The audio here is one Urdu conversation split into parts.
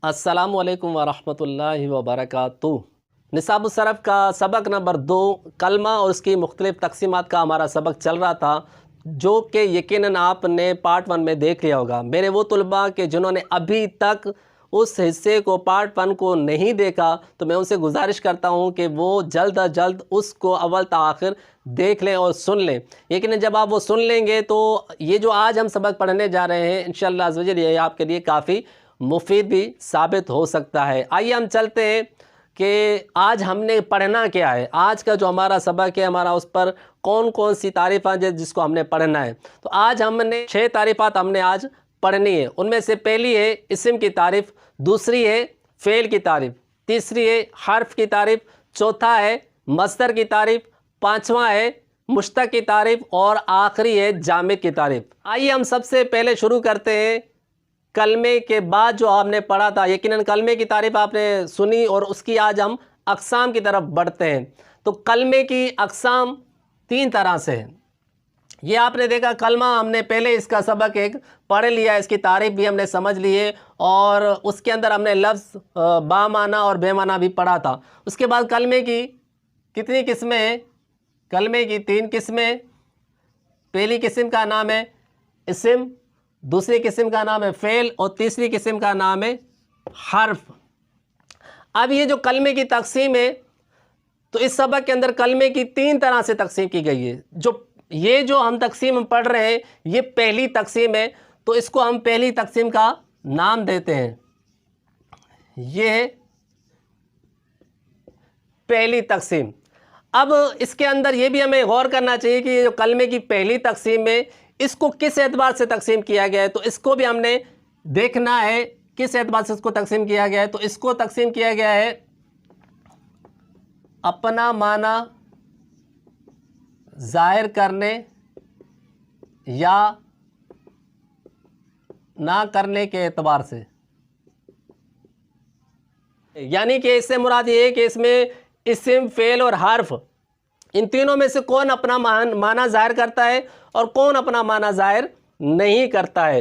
السلام علیکم ورحمۃ اللہ وبرکاتہ۔ نصاب الصرف کا سبق نمبر 2 کلمہ اور اس کی مختلف تقسیمات کا ہمارا سبق چل رہا تھا، جو کہ یقیناً آپ نے پارٹ 1 میں دیکھ لیا ہوگا۔ میرے وہ طلباء کہ جنہوں نے ابھی تک اس حصے کو پارٹ 1 کو نہیں دیکھا، تو میں ان سے گزارش کرتا ہوں کہ وہ جلد از جلد اس کو اول تا آخر دیکھ لیں اور سن لیں۔ یقیناً جب آپ وہ سن لیں گے تو یہ جو آج ہم سبق پڑھنے جا رہے ہیں انشاءاللہ عز و جل یہ آپ کے لیے کافی مفید بھی ثابت ہو سکتا ہے۔ آئیے ہم چلتے ہیں کہ آج ہم نے پڑھنا کیا ہے۔ آج کا جو ہمارا سبق ہے ہمارا اس پر کون کون سی تعریفات جس کو ہم نے پڑھنا ہے۔ تو آج ہم نے 6 تعریفات ہم نے آج پڑھنی ہے۔ ان میں سے پہلی ہے اسم کی تعریف، دوسری ہے فعل کی تعریف، تیسری ہے حرف کی تعریف، چوتھا ہے مصدر کی تعریف، پانچواں ہے مشتق کی تعریف اور آخری ہے جامد کی تعریف۔ آئیے ہم سب سے پہلے شروع کرتے ہیں کلمے کے بعد جو آپ نے پڑھا تھا۔ یقیناً کلمے کی تعریف آپ نے سنی اور اس کی آج ہم اقسام کی طرف بڑھتے ہیں۔ تو کلمے کی اقسام 3 طرح سے ہیں۔ یہ آپ نے دیکھا کلمہ ہم نے پہلے اس کا سبق ایک پڑھ لیا، اس کی تعریف بھی ہم نے سمجھ لی ہے اور اس کے اندر ہم نے لفظ با معنی اور بے معنی بھی پڑھا تھا۔ اس کے بعد کلمے کی کتنی قسمیں ہیں؟ کلمے کی 3 قسمیں۔ پہلی قسم کا نام ہے اسم، دوسری قسم کا نام ہے فعل اور تیسری قسم کا نام ہے حرف۔ اب یہ جو کلمے کی تقسیم ہے تو اس سبق کے اندر کلمے کی 3 طرح سے تقسیم کی گئی ہے۔ یہ جو ہم تقسیم پڑھ رہے ہیں یہ پہلی تقسیم ہے، تو اس کو ہم پہلی تقسیم کا نام دیتے ہیں۔ یہ ہے پہلی تقسیم۔ اب اس کے اندر یہ بھی ہمیں غور کرنا چاہیے کہ یہ جو کلمے کی پہلی تقسیم ہے اس کو کس اعتبار سے تقسیم کیا گیا ہے، تو اس کو بھی ہم نے دیکھنا ہے کس اعتبار سے اس کو تقسیم کیا گیا ہے۔ تو اس کو تقسیم کیا گیا ہے اپنا معنی ظاہر کرنے یا نہ کرنے کے اعتبار سے۔ یعنی کہ اس سے مراد یہ ہے کہ اس میں اسم، فعل اور حرف ان تینوں میں سے کون اپنا معنی ظاہر کرتا ہے اور کون اپنا معنی ظاہر نہیں کرتا ہے۔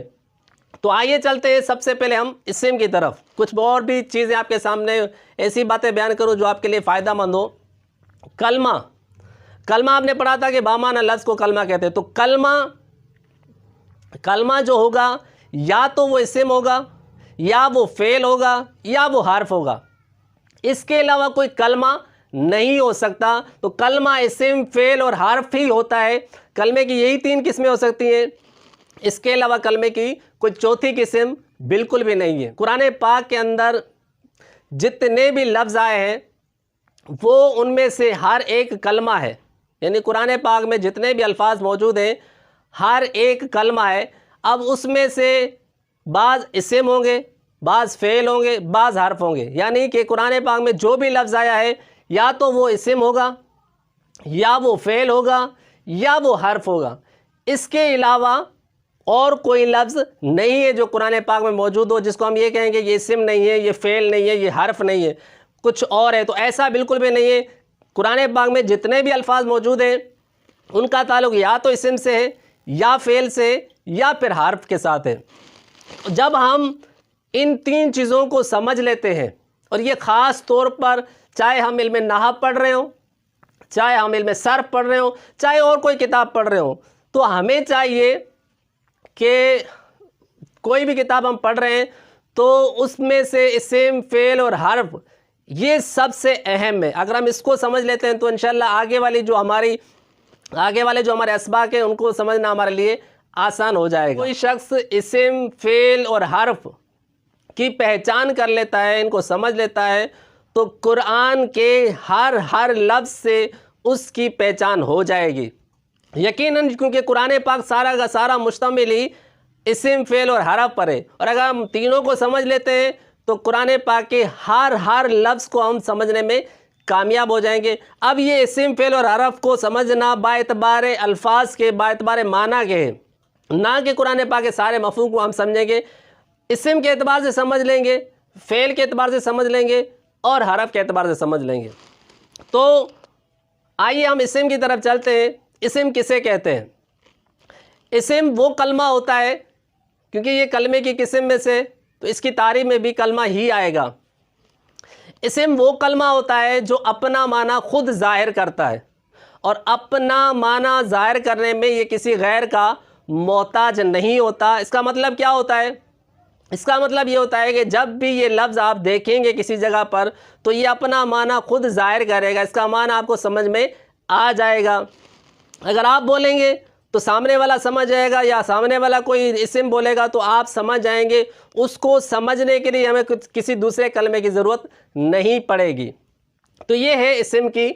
تو آئیے چلتے ہیں سب سے پہلے ہم اسم کی طرف۔ کچھ اور بھی چیزیں آپ کے سامنے ایسی باتیں بیان کروں جو آپ کے لیے فائدہ مند ہو۔ کلمہ آپ نے پڑھا تھا کہ بامعنی لفظ کو کلمہ کہتے ہیں۔ تو کلمہ جو ہوگا یا تو وہ اسم ہوگا یا وہ فعل ہوگا یا وہ حرف ہوگا، اس کے علاوہ کوئی کلمہ نہیں ہو سکتا۔ تو کلمہ اسم، فعل اور حرف ہی ہوتا ہے۔ کلمے کی یہی 3 قسمیں ہو سکتی ہیں، اس کے علاوہ کلمے کی کوئی چوتھی قسم بالکل بھی نہیں ہے۔ قرآن پاک کے اندر جتنے بھی لفظ آئے ہیں وہ ان میں سے ہر ایک کلمہ ہے، یعنی قرآن پاک میں جتنے بھی الفاظ موجود ہیں ہر ایک کلمہ ہے۔ اب اس میں سے بعض اسم ہوں گے، بعض فعل ہوں گے، بعض حرف ہوں گے، یعنی کہ قرآن پاک میں جو بھی لفظ آیا ہے یا تو وہ اسم ہوگا یا وہ فعل ہوگا یا وہ حرف ہوگا۔ اس کے علاوہ اور کوئی لفظ نہیں ہے جو قرآن پاک میں موجود ہو جس کو ہم یہ کہیں گے یہ اسم نہیں ہے، یہ فعل نہیں ہے، یہ حرف نہیں ہے، کچھ اور ہے۔ تو ایسا بالکل بھی نہیں ہے۔ قرآن پاک میں جتنے بھی الفاظ موجود ہیں ان کا تعلق یا تو اسم سے ہے یا فعل سے یا پھر حرف کے ساتھ ہے۔ جب ہم ان 3 چیزوں کو سمجھ لیتے ہیں، اور یہ خاص طور پر چاہے ہم علم نحو پڑھ رہے ہوں، چاہے ہم علم صرف پڑھ رہے ہوں، چاہے اور کوئی کتاب پڑھ رہے ہوں، تو ہمیں چاہیے کہ کوئی بھی کتاب ہم پڑھ رہے ہیں تو اس میں سے اسم، فعل اور حرف یہ سب سے اہم ہے۔ اگر ہم اس کو سمجھ لیتے ہیں تو انشاءاللہ آگے والے جو ہمارے اسباق ہیں ان کو سمجھنا ہمارے لیے آسان ہو جائے گا۔ کوئی شخص اسم، فعل اور حرف کی پہچان کر لیتا ہے، ان کو سمجھ لیتا ہے، تو قرآن کے ہر لفظ سے اس کی پہچان ہو جائے گی یقیناً، کیونکہ قرآن پاک سارا کا سارا مشتمل ہی اسم، فعل اور حرف پر ہے۔ اور اگر ہم تینوں کو سمجھ لیتے ہیں تو قرآن پاک کے ہر لفظ کو ہم سمجھنے میں کامیاب ہو جائیں گے۔ اب یہ اسم، فعل اور حرف کو سمجھنا با اعتبار الفاظ کے، با اعتبار معنی کے ہے، نہ کہ قرآن پاک کے سارے مفہوم کو ہم سمجھیں گے۔ اسم کے اعتبار سے سمجھ لیں گے، فعل کے اعتبار سے سمجھ لیں گے اور حرف کے اعتبار سے سمجھ لیں گے۔ تو آئیے ہم اسم کی طرف چلتے ہیں۔ اسم کسے کہتے ہیں؟ اسم وہ کلمہ ہوتا ہے، کیونکہ یہ کلمے کی قسم میں سے تو اس کی تعریف میں بھی کلمہ ہی آئے گا۔ اسم وہ کلمہ ہوتا ہے جو اپنا معنی خود ظاہر کرتا ہے، اور اپنا معنی ظاہر کرنے میں یہ کسی غیر کا محتاج نہیں ہوتا۔ اس کا مطلب کیا ہوتا ہے؟ اس کا مطلب یہ ہوتا ہے کہ جب بھی یہ لفظ آپ دیکھیں گے کسی جگہ پر تو یہ اپنا معنی خود ظاہر کرے گا، اس کا معنی آپ کو سمجھ میں آ جائے گا۔ اگر آپ بولیں گے تو سامنے والا سمجھ جائے گا، یا سامنے والا کوئی اسم بولے گا تو آپ سمجھ جائیں گے۔ اس کو سمجھنے کے لیے ہمیں کسی دوسرے کلمے کی ضرورت نہیں پڑے گی۔ تو یہ ہے اسم کی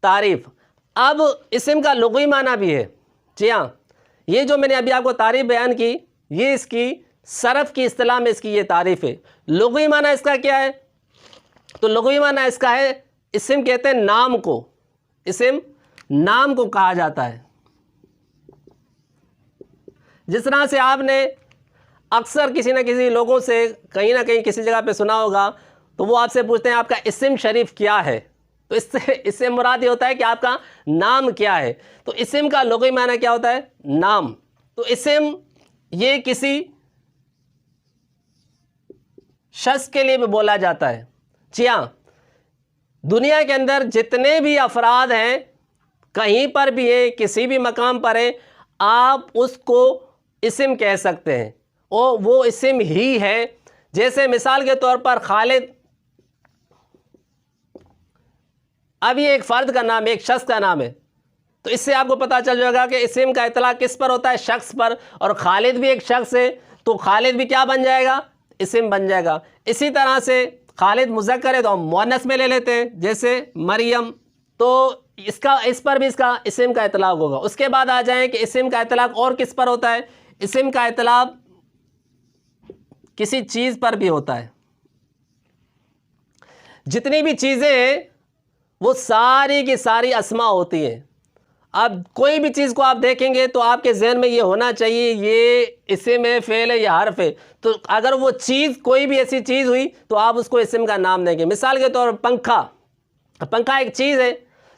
تعریف۔ اب اسم کا لغوی معنی بھی ہے۔ جی ہاں، یہ جو میں نے ابھی آپ کو تعریف بیان کی، یہ اس کی صرف کی اصطلاح میں اس کی یہ تعریف ہے۔ لغوی معنی اس کا کیا ہے؟ تو لغوی معنی اس کا ہے، اسم کہتے ہیں نام کو، اسم نام کو کہا جاتا ہے۔ جس طرح سے آپ نے اکثر کسی نہ کسی لوگوں سے کہیں نہ کہیں کسی جگہ پہ سنا ہوگا، تو وہ آپ سے پوچھتے ہیں آپ کا اسم شریف کیا ہے؟ تو اس سے مراد یہ ہوتا ہے کہ آپ کا نام کیا ہے۔ تو اسم کا لغوی معنی کیا ہوتا ہے؟ نام۔ تو اسم یہ کسی شخص کے لیے بھی بولا جاتا ہے۔ جی ہاں، دنیا کے اندر جتنے بھی افراد ہیں، کہیں پر بھی ہیں، کسی بھی مقام پر ہیں، آپ اس کو اسم کہہ سکتے ہیں، اور وہ اسم ہی ہے۔ جیسے مثال کے طور پر خالد، اب یہ ایک فرد کا نام ہے، ایک شخص کا نام ہے، تو اس سے آپ کو پتہ چل جائے گا کہ اسم کا اطلاق کس پر ہوتا ہے؟ شخص پر۔ اور خالد بھی ایک شخص ہے، تو خالد بھی کیا بن جائے گا؟ اسم بن جائے گا۔ اسی طرح سے خالد مذکر ہے تو ہم مؤنث میں لے لیتے ہیں، جیسے مریم، تو اس پر بھی اس کا اسم کا اطلاق ہوگا۔ اس کے بعد آ جائیں کہ اسم کا اطلاق اور کس پر ہوتا ہے؟ اسم کا اطلاق کسی چیز پر بھی ہوتا ہے۔ جتنی بھی چیزیں ہیں وہ ساری کی ساری اسماء ہوتی ہیں۔ اب کوئی بھی چیز کو آپ دیکھیں گے تو آپ کے ذہن میں یہ ہونا چاہیے یہ اسم ہے، فعل ہے یا حرف ہے۔ تو اگر وہ چیز کوئی بھی ایسی چیز ہوئی تو آپ اس کو اسم کا نام دیں گے۔ مثال کے طور پر پنکھا، پنکھا ایک چیز ہے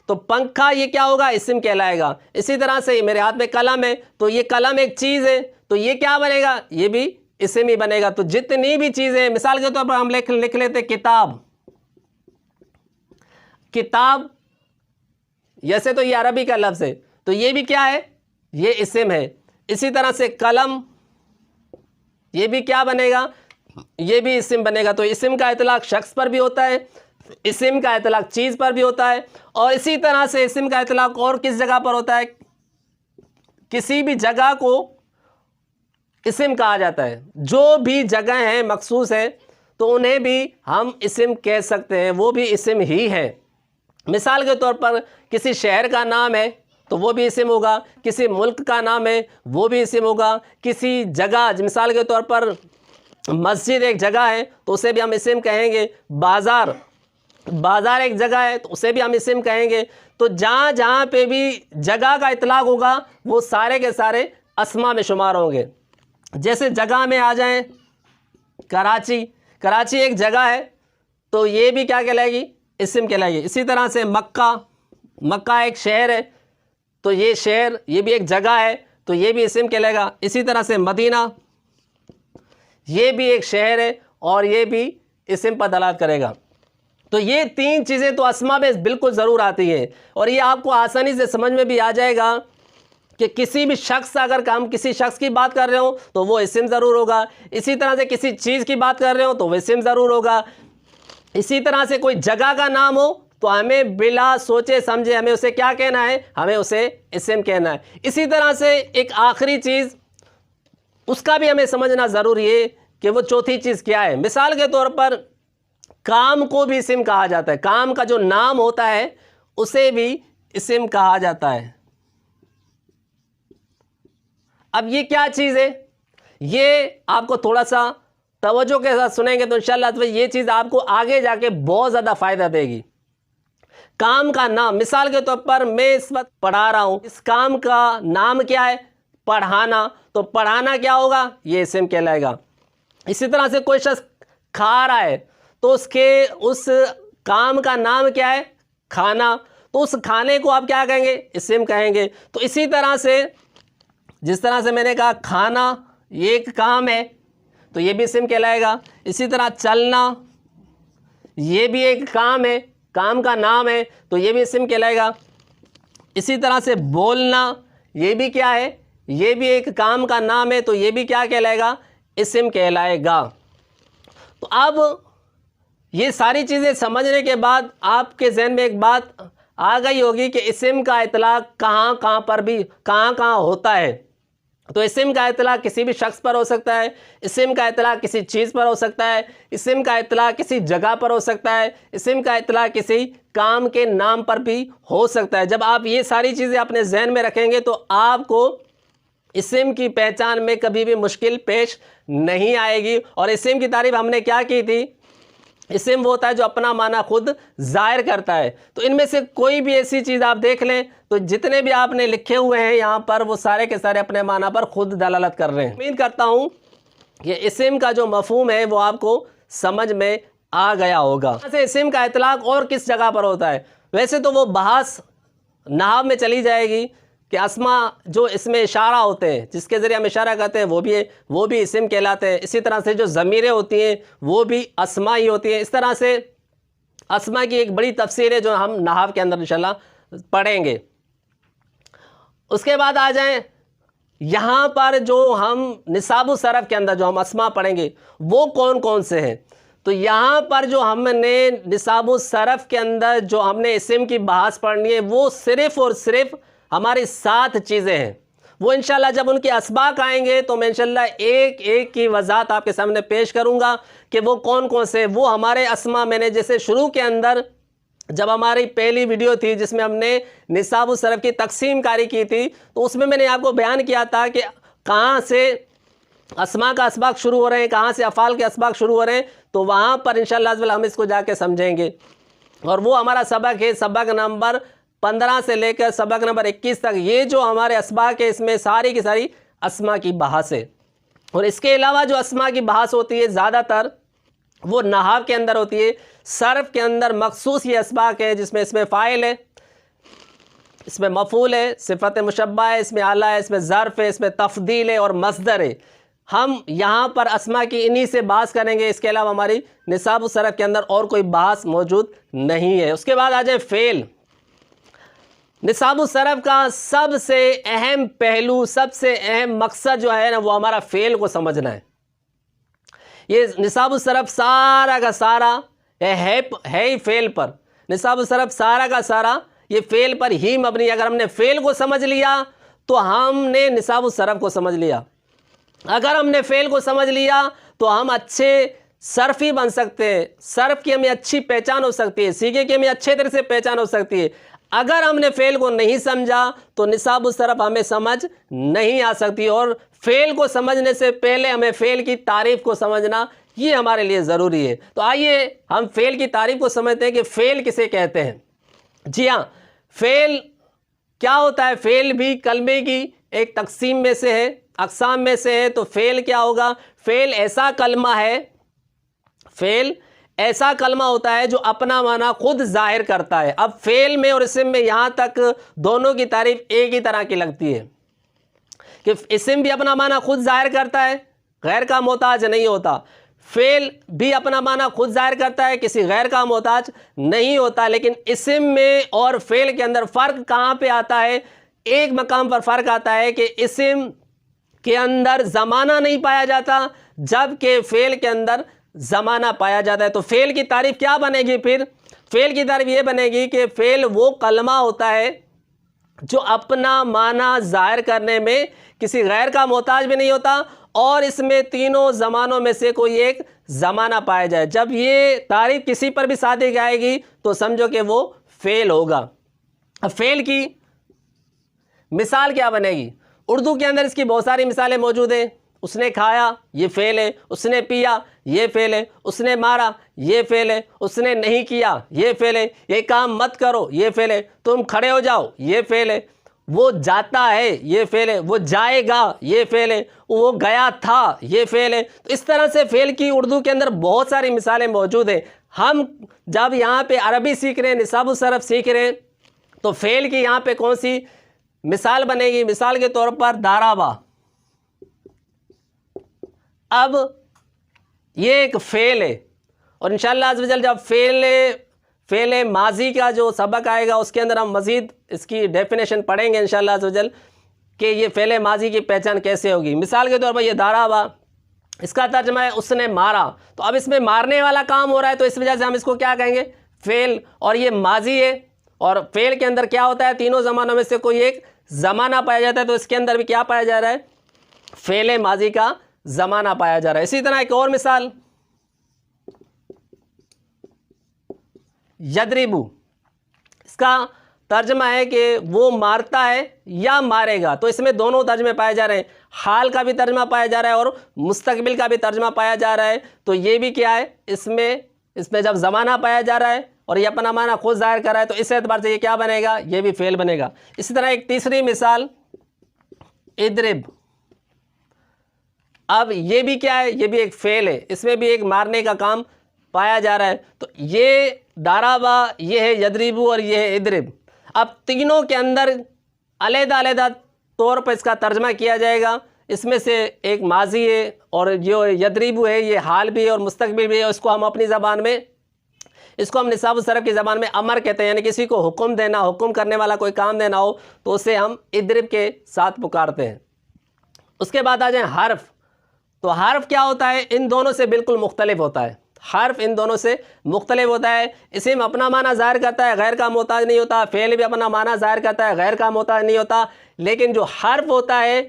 تو پنکھا یہ کیا ہوگا؟ اسم کہلائے گا۔ اسی طرح سے میرے ہاتھ میں قلم ہے تو یہ قلم ایک چیز ہے تو یہ کیا بنے گا؟ یہ بھی اسم ہی بنے گا۔ تو جتنی بھی چیزیں، مثال کے طور پر ہم لکھ لیتے کتاب، کتاب جیسے تو یہ عربی کا لفظ ہے تو یہ بھی کیا ہے؟ یہ اسم ہے۔ اسی طرح سے قلم، یہ بھی کیا بنے گا؟ یہ بھی اسم بنے گا۔ تو اسم کا اطلاق شخص پر بھی ہوتا ہے، اسم کا اطلاق چیز پر بھی ہوتا ہے، اور اسی طرح سے اسم کا اطلاق اور کس جگہ پر ہوتا ہے؟ کسی بھی جگہ کو اسم کہا جاتا ہے۔ جو بھی جگہ ہیں مخصوص ہیں تو انہیں بھی ہم اسم کہہ سکتے ہیں، وہ بھی اسم ہی ہے۔ مثال کے طور پر کسی شہر کا نام ہے تو وہ بھی اسم ہوگا، کسی ملک کا نام ہے وہ بھی اسم ہوگا، کسی جگہ، مثال کے طور پر مسجد ایک جگہ ہے تو اسے بھی ہم اسم کہیں گے، بازار ایک جگہ ہے تو اسے بھی ہم اسم کہیں گے۔ تو جہاں جہاں پہ بھی جگہ کا اطلاق ہوگا وہ سارے کے سارے اسماء میں شمار ہوں گے۔ جیسے جگہ میں آ جائیں، کراچی ایک جگہ ہے تو یہ بھی کیا کہلائے گی؟ اسم کہلائے گی۔ اسی طرح سے مکہ ایک شہر ہے تو یہ شہر، یہ بھی ایک جگہ ہے تو یہ بھی اسم کہلائے گا۔ اسی طرح سے مدینہ، یہ بھی ایک شہر ہے اور یہ بھی اسم پر دلالت کرے گا۔ تو یہ تین چیزیں تو اسماء میں بالکل ضرور آتی ہیں، اور یہ آپ کو آسانی سے سمجھ میں بھی آ جائے گا کہ کسی بھی شخص، اگر ہم کسی شخص کی بات کر رہے ہوں تو وہ اسم ضرور ہوگا، اسی طرح سے کسی چیز کی بات کر رہے ہوں تو وہ اسم ضرور ہوگا، اسی طرح سے کوئی جگہ کا نام ہو تو ہمیں بلا سوچے سمجھے ہمیں اسے کیا کہنا ہے؟ ہمیں اسے اسم کہنا ہے۔ اسی طرح سے ایک آخری چیز، اس کا بھی ہمیں سمجھنا ضروری ہے کہ وہ چوتھی چیز کیا ہے۔ مثال کے طور پر کام کو بھی اسم کہا جاتا ہے، کام کا جو نام ہوتا ہے اسے بھی اسم کہا جاتا ہے۔ اب یہ کیا چیز ہے؟ یہ آپ کو تھوڑا سا توجہ کے ساتھ سنیں گے تو انشاءاللہ یہ چیز آپ کو آگے جا کے بہت زیادہ فائدہ دے گی۔ کام کا نام، مثال کے طور پر میں اس وقت پڑھا رہا ہوں، اس کام کا نام کیا ہے؟ پڑھانا، تو پڑھانا کیا ہوگا؟ یہ اسم کہلائے گا۔ اسی طرح سے کوئی شخص کھا رہا ہے تو اس کام کا نام کیا ہے؟ کھانا، تو اس کھانے کو آپ کیا کہیں گے؟ اسم کہیں گے۔ تو اسی طرح سے جس طرح سے میں نے کہا کھانا یہ ایک کام ہے تو یہ بھی اسم کہلائے گا. اسی طرح چلنا یہ بھی ایک کام ہے, کام کا نام ہے, تو یہ بھی اسم کہلائے گا. اسی طرح سے بولنا یہ بھی کیا ہے, یہ بھی ایک کام کا نام ہے, تو یہ بھی کیا کہلائے گا, اسم کہلائے گا. تو اب یہ ساری چیزیں سمجھنے کے بعد آپ کے ذہن میں ایک بات آ گئی ہوگی کہ اسم کا اطلاق کہاں کہاں پر بھی کہاں کہاں ہوتا ہے. تو اسم کا اطلاق کسی بھی شخص پر ہو سکتا ہے, اسم کا اطلاق کسی چیز پر ہو سکتا ہے, اسم کا اطلاق کسی جگہ پر ہو سکتا ہے, اسم کا اطلاق کسی کام کے نام پر بھی ہو سکتا ہے. جب آپ یہ ساری چیزیں اپنے ذہن میں رکھیں گے تو آپ کو اسم کی پہچان میں کبھی بھی مشکل پیش نہیں آئے گی. اور اسم کی تعریف ہم نے کیا کی تھی, اسم وہ ہوتا ہے جو اپنا معنی خود ظاہر کرتا ہے. تو ان میں سے کوئی بھی ایسی چیز آپ دیکھ لیں تو جتنے بھی آپ نے لکھے ہوئے ہیں یہاں پر وہ سارے کے سارے اپنے معنی پر خود دلالت کر رہے ہیں. امید کرتا ہوں کہ اسم کا جو مفہوم ہے وہ آپ کو سمجھ میں آ گیا ہوگا. ویسے اسم کا اطلاق اور کس جگہ پر ہوتا ہے, ویسے تو وہ بحث نحو میں چلی جائے گی کہ اسما جو اس میں اشارہ ہوتے ہیں, جس کے ذریعے ہم اشارہ کرتے ہیں وہ بھی اسم کہلاتے ہیں. اسی طرح سے جو ضمیریں ہوتی ہیں وہ بھی اسما ہی ہوتی ہیں. اس طرح سے اسما کی ایک بڑی تفصیل ہے جو ہم نحو کے اندر انشاءاللہ پڑھیں گے. اس کے بعد آ جائیں یہاں پر جو ہم نصاب الصرف کے اندر جو ہم اسما پڑھیں گے وہ کون کون سے ہیں. تو یہاں پر جو ہم نے نصاب الصرف کے اندر جو ہم نے اسم کی بحث پڑھنی ہے وہ صرف اور صرف ہماری 7 چیزیں ہیں. وہ انشاءاللہ جب ان کے اسباق آئیں گے تو میں انشاءاللہ ایک ایک کی وضاحت آپ کے سامنے پیش کروں گا کہ وہ کون کون سے. وہ ہمارے اسما میں نے جیسے شروع کے اندر جب ہماری پہلی ویڈیو تھی جس میں ہم نے نصاب الصرف کی تقسیم کاری کی تھی تو اس میں نے آپ کو بیان کیا تھا کہ کہاں سے اسما کا اسباق شروع ہو رہے ہیں, کہاں سے افعال کے اسباق شروع ہو رہے ہیں. تو وہاں پر انشاءاللہ ہم اس کو جا کے سمجھیں گے. اور وہ ہمارا سبق ہے سبق نمبر 15 سے لے کر سبق نمبر 21 تک. یہ جو ہمارے اسباق ہے اس میں ساری کی ساری اسما کی بحث ہے. اور اس کے علاوہ جو اسما کی بحث ہوتی ہے زیادہ تر وہ نحو کے اندر ہوتی ہے. صرف کے اندر مخصوص یہ اسباق ہے جس میں اس میں فاعل ہے, اس میں مفعول ہے, صفت مشبہ ہے, اس میں اعلیٰ ہے, اس میں ظرف ہے, اس میں تفضیل ہے اور مصدر ہے. ہم یہاں پر اسما کی انہی سے بحث کریں گے. اس کے علاوہ ہماری نصاب الصرف کے اندر اور کوئی بحث موجود نہیں ہے. اس کے بعد آ جائے فعل. نصاب الصرف کا سب سے اہم پہلو, سب سے اہم مقصد جو ہے نا وہ ہمارا فعل کو سمجھنا ہے. یہ نصاب الصرف سارا کا سارا ہے ہی فعل پر. نصاب الصرف سارا کا سارا یہ فعل پر ہی مبنی. اگر ہم نے فعل کو سمجھ لیا تو ہم نے نصاب الصرف کو سمجھ لیا. اگر ہم نے فعل کو سمجھ لیا تو ہم اچھے صرفی بن سکتے ہیں, صرف کی ہمیں اچھی پہچان ہو سکتی ہے, سیغے کی ہمیں اچھے طرح سے پہچان ہو سکتی ہے. اگر ہم نے فعل کو نہیں سمجھا تو نصاب الصرف ہمیں سمجھ نہیں آ سکتی. اور فعل کو سمجھنے سے پہلے ہمیں فعل کی تعریف کو سمجھنا یہ ہمارے لیے ضروری ہے. تو آئیے ہم فعل کی تعریف کو سمجھتے ہیں کہ فعل کسے کہتے ہیں. جی ہاں, فعل کیا ہوتا ہے؟ فعل بھی کلمے کی ایک تقسیم میں سے ہے, اقسام میں سے ہے. تو فعل کیا ہوگا؟ فعل ایسا کلمہ ہے, فعل ایسا کلمہ ہوتا ہے جو اپنا معنی خود ظاہر کرتا ہے. اب فعل میں اور اسم میں یہاں تک دونوں کی تعریف ایک ہی طرح کی لگتی ہے کہ اسم بھی اپنا معنی خود ظاہر کرتا ہے, غیر کا محتاج نہیں ہوتا. فعل بھی اپنا معنی خود ظاہر کرتا ہے, کسی غیر کا محتاج نہیں ہوتا. لیکن اسم میں اور فعل کے اندر فرق کہاں پہ آتا ہے؟ ایک مقام پر فرق آتا ہے کہ اسم کے اندر زمانہ نہیں پایا جاتا جبکہ فعل کے اندر زمانہ پایا جاتا ہے. تو فعل کی تعریف کیا بنے گی پھر؟ فعل کی تعریف یہ بنے گی کہ فعل وہ کلمہ ہوتا ہے جو اپنا معنی ظاہر کرنے میں کسی غیر کا محتاج بھی نہیں ہوتا اور اس میں تینوں زمانوں میں سے کوئی ایک زمانہ پایا جائے. جب یہ تعریف کسی پر بھی صادق آئے گی تو سمجھو کہ وہ فعل ہوگا. اب فعل کی مثال کیا بنے گی؟ اردو کے اندر اس کی بہت ساری مثالیں موجود ہیں. اس نے کھایا یہ فعل ہے, اس نے پیا یہ فعل ہے, اس نے مارا یہ فعل ہے, اس نے نہیں کیا یہ فعل ہے, یہ کام مت کرو یہ فعل ہے, تم کھڑے ہو جاؤ یہ فعل ہے, وہ جاتا ہے یہ فعل ہے, وہ جائے گا یہ فعل ہے, وہ گیا تھا یہ فعل ہے. تو اس طرح سے فعل کی اردو کے اندر بہت ساری مثالیں موجود ہیں. ہم جب یہاں پہ عربی سیکھ رہے ہیں, نصاب الصرف سیکھ رہے ہیں, تو فعل کی یہاں پہ کون سی مثال بنے گی؟ مثال کے طور پر دارابا. اب یہ ایک فعل ہے، اور انشاءاللہ عز و جل جب فعل ماضی کا جو سبق آئے گا اس کے اندر ہم مزید اس کی ڈیفینیشن پڑھیں گے انشاءاللہ عز و جل کہ یہ فعل ماضی کی پہچان کیسے ہوگی۔ مثال کے طور پر یہ دارابا، اس کا ترجمہ ہے اس نے مارا، تو اب اس میں مارنے والا کام ہو رہا ہے تو اس وجہ سے ہم اس کو کیا کہیں گے؟ فعل، اور یہ ماضی ہے، اور فعل کے اندر کیا ہوتا ہے؟ تینوں زمانوں میں سے کوئی ایک زمانہ پایا جاتا ہے، تو اس کے اندر بھی کیا پایا جا رہا ہے؟ فعل ماضی کا زمانہ پایا جا رہا ہے۔ اسی طرح ایک اور مثال، یضربو، اس کا ترجمہ ہے کہ وہ مارتا ہے یا مارے گا، تو اس میں دونوں ترجمے پائے جا رہے ہیں، حال کا بھی ترجمہ پایا جا رہا ہے اور مستقبل کا بھی ترجمہ پایا جا رہا ہے۔ تو یہ بھی کیا ہے؟ اس میں جب زمانہ پایا جا رہا ہے اور یہ اپنا معنی خود ظاہر کر رہا ہے، تو اس اعتبار سے یہ کیا بنے گا؟ یہ بھی فعل بنے گا۔ اسی طرح ایک تیسری مثال، اضرب، اب یہ بھی کیا ہے؟ یہ بھی ایک فعل ہے، اس میں بھی ایک مارنے کا کام پایا جا رہا ہے۔ تو یہ دارابا، یہ ہے یضربو، اور یہ ہے اضرب۔ اب تینوں کے اندر علیحدہ علیحدہ طور پر اس کا ترجمہ کیا جائے گا۔ اس میں سے ایک ماضی ہے، اور جو یضربو ہے یہ حال بھی ہے اور مستقبل بھی ہے، اس کو ہم اپنی زبان میں، اس کو ہم نصاب الصرف کی زبان میں امر کہتے ہیں، یعنی کسی کو حکم دینا، حکم کرنے والا کوئی کام دینا ہو تو اسے ہم اضرب کے ساتھ پکارتے ہیں۔ اس کے بعد آ جائیں حرف، تو حرف کیا ہوتا ہے؟ ان دونوں سے بالکل مختلف ہوتا ہے، حرف ان دونوں سے مختلف ہوتا ہے۔ اسم اپنا معنی ظاہر کرتا ہے، غیر کا محتاج نہیں ہوتا، فعل بھی اپنا معنی ظاہر کرتا ہے، غیر کا محتاج نہیں ہوتا، لیکن جو حرف ہوتا ہے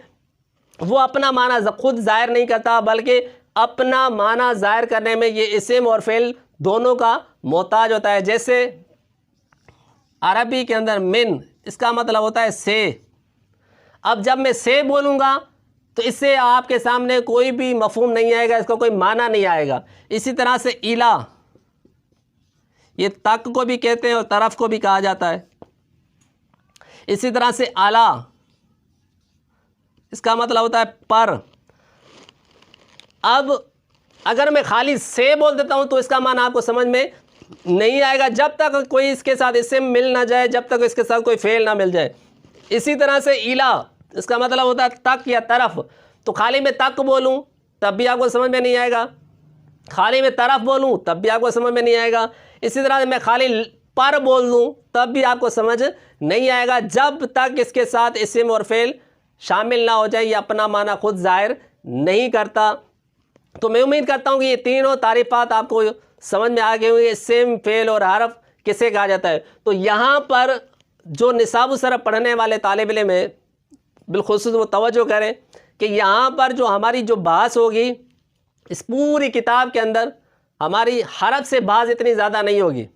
وہ اپنا معنی خود ظاہر نہیں کرتا، بلکہ اپنا معنی ظاہر کرنے میں یہ اسم اور فعل دونوں کا محتاج ہوتا ہے۔ جیسے عربی کے اندر من، اس کا مطلب ہوتا ہے سے، اب جب میں سے بولوں گا تو اس سے آپ کے سامنے کوئی بھی مفہوم نہیں آئے گا، اس کا کوئی معنی نہیں آئے گا۔ اسی طرح سے الا، یہ تک کو بھی کہتے ہیں اور طرف کو بھی کہا جاتا ہے۔ اسی طرح سے اعلیٰ، اس کا مطلب ہوتا ہے پر۔ اب اگر میں خالی سے بول دیتا ہوں تو اس کا معنی آپ کو سمجھ میں نہیں آئے گا جب تک کوئی اس کے ساتھ اسم مل نہ جائے، جب تک اس کے ساتھ کوئی فعل نہ مل جائے۔ اسی طرح سے الا، اس کا مطلب ہوتا ہے تک یا طرف، تو خالی میں تک بولوں تب بھی آپ کو سمجھ میں نہیں آئے گا، خالی میں طرف بولوں تب بھی آپ کو سمجھ میں نہیں آئے گا، اسی طرح سے میں خالی پر بول دوں تب بھی آپ کو سمجھ نہیں آئے گا، جب تک اس کے ساتھ اسم اور فعل شامل نہ ہو جائے، یہ اپنا معنی خود ظاہر نہیں کرتا۔ تو میں امید کرتا ہوں کہ یہ تینوں تعریفات آپ کو سمجھ میں آ گئی ہوئی، اسم، فعل اور حرف کسے کہا جاتا ہے۔ تو یہاں پر جو نصاب الصرف پڑھنے والے طالب علم ہیں بالخصوص وہ توجہ کریں کہ یہاں پر جو ہماری جو بحث ہوگی اس پوری کتاب کے اندر ہماری حرف سے بحث اتنی زیادہ نہیں ہوگی،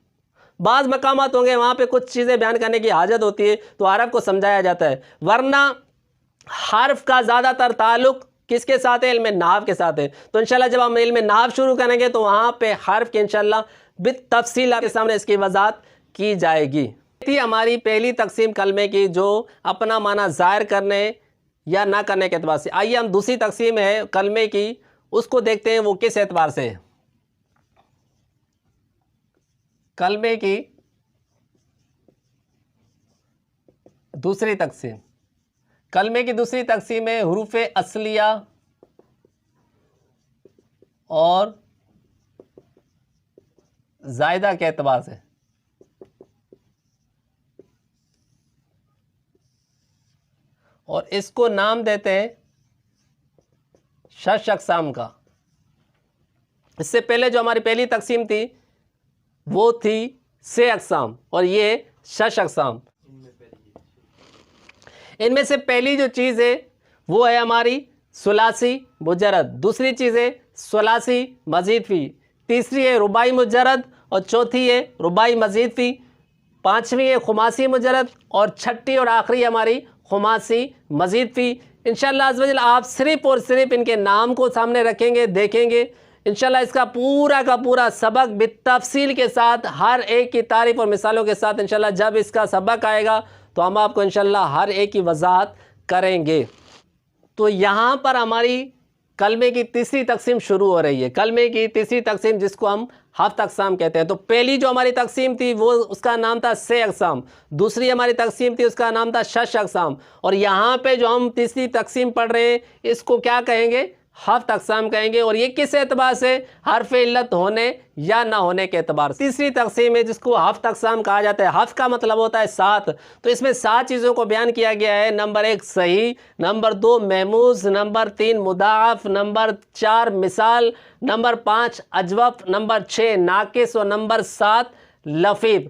بعض مقامات ہوں گے وہاں پہ کچھ چیزیں بیان کرنے کی حاجت ہوتی ہے تو حرف کو سمجھایا جاتا ہے، ورنہ حرف کا زیادہ تر تعلق کس کے ساتھ ہے؟ علم نحو کے ساتھ ہے۔ تو انشاءاللہ جب ہم علم نحو شروع کریں گے تو وہاں پہ حرف کے انشاءاللہ بالتفصیل آپ کے سامنے اس کی وضاحت کی جائے گی۔ تھی ہماری پہلی تقسیم کلمے کی جو اپنا معنی ظاہر کرنے یا نہ کرنے کے اعتبار سے۔ آئیے ہم دوسری تقسیم ہے کلمے کی، اس کو دیکھتے ہیں وہ کس اعتبار سے ہے۔ کلمے کی دوسری تقسیم، کلمے کی دوسری تقسیم ہے حروف اصلیہ اور زائدہ کے اعتبار سے۔ اور اس کو نام دیتے ہیں 6 اقسام کا۔ اس سے پہلے جو ہماری پہلی تقسیم تھی وہ تھی 6 اقسام اور یہ 6 اقسام۔ ان میں سے پہلی جو چیز ہے وہ ہے ہماری ثلاثی مجرد، دوسری چیز ہے ثلاثی مزید فی، تیسری ہے رباعی مجرد اور چوتھی ہے رباعی مزید فی، پانچویں ہے خماسی مجرد اور چھٹی اور آخری ہماری خماسی مزید فی۔ انشاءاللہ عز و جل آپ صرف اور صرف ان کے نام کو سامنے رکھیں گے، دیکھیں گے، انشاءاللہ اس کا پورا سبق بالتفصیل کے ساتھ ہر ایک کی تعریف اور مثالوں کے ساتھ انشاءاللہ جب اس کا سبق آئے گا تو ہم آپ کو انشاءاللہ ہر ایک کی وضاحت کریں گے۔ تو یہاں پر ہماری کلمے کی تیسری تقسیم شروع ہو رہی ہے، کلمے کی تیسری تقسیم جس کو ہم 7 اقسام کہتے ہیں۔ تو پہلی جو ہماری تقسیم تھی وہ اس کا نام تھا 6 اقسام، دوسری ہماری تقسیم تھی اس کا نام تھا 6 اقسام، اور یہاں پہ جو ہم تیسری تقسیم پڑھ رہے ہیں اس کو کیا کہیں گے؟ ہفت اقسام کہیں گے، اور یہ کس اعتبار سے؟ حرف علت ہونے یا نہ ہونے کے اعتبار سے۔ تیسری تقسیم ہے جس کو ہفت اقسام کہا جاتا ہے۔ ہفت کا مطلب ہوتا ہے 7، تو اس میں 7 چیزوں کو بیان کیا گیا ہے۔ نمبر 1 صحیح، نمبر 2 محموز، نمبر 3 مضاعف، نمبر 4 مثال، نمبر 5 اجوف، نمبر 6 ناقص، اور نمبر 7 لفیف۔